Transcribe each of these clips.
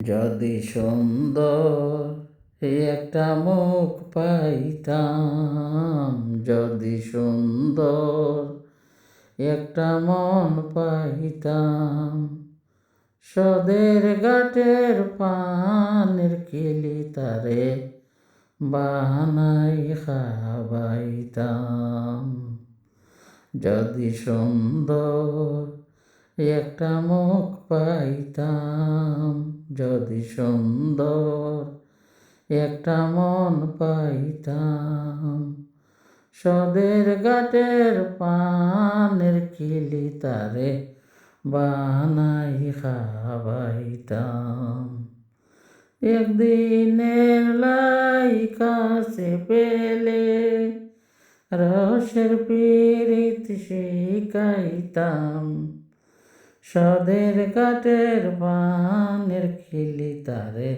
যদি সুন্দর একটা মুখ পাইতাম, যদি সুন্দর একটা মন পাইতাম, সদের ঘাটের পানের কিলি তারে বানাই খাবাইতাম। যদি সুন্দর একটা মুখ পাইতাম, যদি সুন্দর একটা মন পাইতাম, সদের ঘাটের পানের কিলি তারে বানাই খাবাইতাম। একদিনের লাই কাছে পেলে রসের পীড়িত শিখাইতাম, সদের ঘাটের পানের খিলি তারে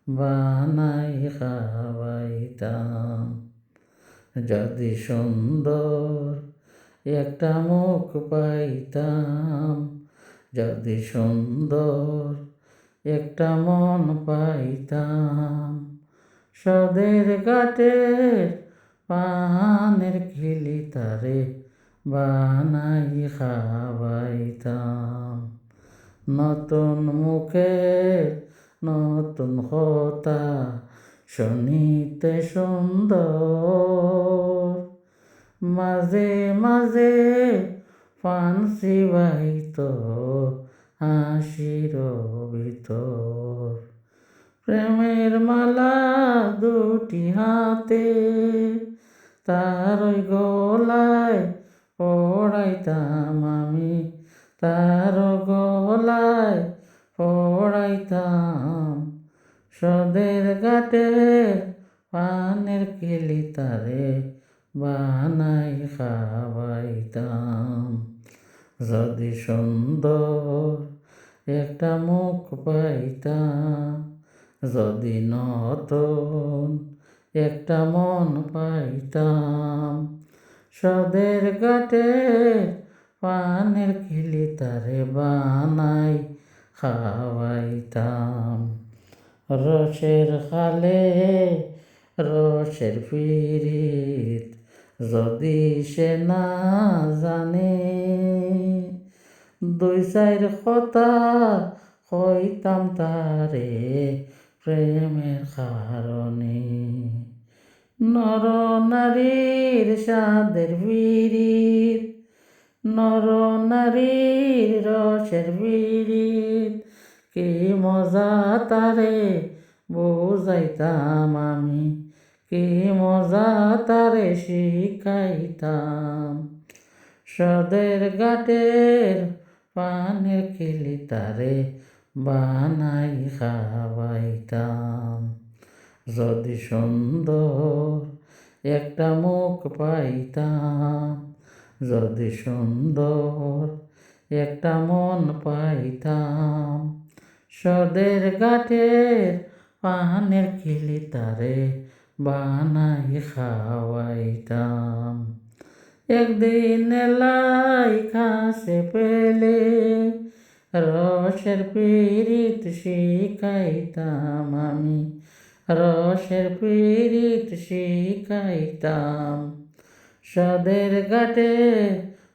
বানাই খাওয়াইতাম। যদি সুন্দর একটা মুখ পাইতাম, যদি সুন্দর একটা মন পাইতাম, সদের ঘাটের পানের খিলি তারে বানাই খাওয়াইতাম। নতুন মুখে নতুন কথা শুনিতে সুন্দর, মাঝে মাঝে ফান্সি বাহিত হাসির ভিতর। প্রেমের মালা দুটি হাতে তার ওই গলায় পড়াইতাম আমি, তার গলায় পড়াইতাম, সদের ঘাটের পানের কিলি তারে বানাই খাওয়াইতাম। যদি সুন্দর একটা মুখ পাইতাম, যদি নতুন একটা মন পাইতাম, সদের ঘাটের পানের কিলি তারে বানাই খাওয়াইতাম। রসের খালে রসের পীড়িত যদি সে না জানে, দুই চার কথা কইতাম তারে প্রেমের কারণে। নর নারীর সাদের পীড়িত, নর নারীর রসের পীড়িত, কি মজা তারে বুঝাইতাম আমি, কি মজা তারে শিখাইতাম, সদের ঘাটের পানের কিলি তারে বানাই খাওয়াইতাম। যদি সুন্দর একটা মুখ পাইতাম, যদি সুন্দর একটা মন পাইতাম, সদের ঘাটের পানের কিলি তারে বানাই খাওয়াইতাম। একদিন লাই কাছে পেলে রসের পীড়িত শিখাইতাম আমি, রসের পীড়িত শিখাইতাম, সদের ঘাটে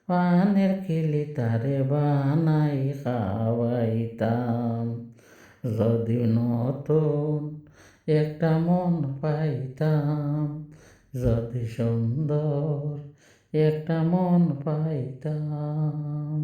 পানের কিলি তারে বানাই খাওয়াইতাম। যদি নতুন একটা মন পাইতাম, যদি সুন্দর একটা মন পাইতাম।